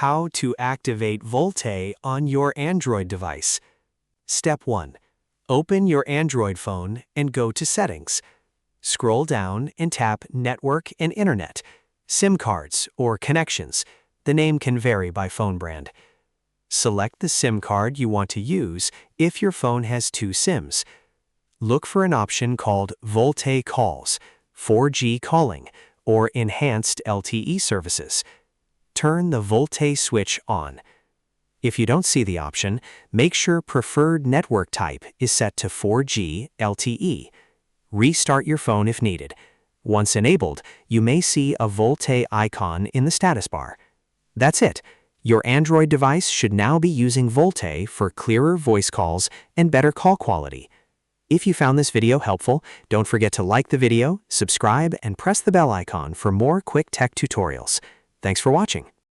how to activate Volte on your Android device. Step 1. Open your Android phone and go to Settings. Scroll down and tap Network and Internet, SIM cards, or connections. The name can vary by phone brand. Select the SIM card you want to use if your phone has 2 SIMs. Look for an option called Volte Calls, 4G calling, or Enhanced LTE services. Turn the Volte switch on. If you don't see the option, make sure Preferred Network Type is set to 4G LTE. Restart your phone if needed. Once enabled, you may see a Volte icon in the status bar. That's it. Your Android device should now be using Volte for clearer voice calls and better call quality. If you found this video helpful, don't forget to like the video, subscribe, and press the bell icon for more quick tech tutorials. Thanks for watching.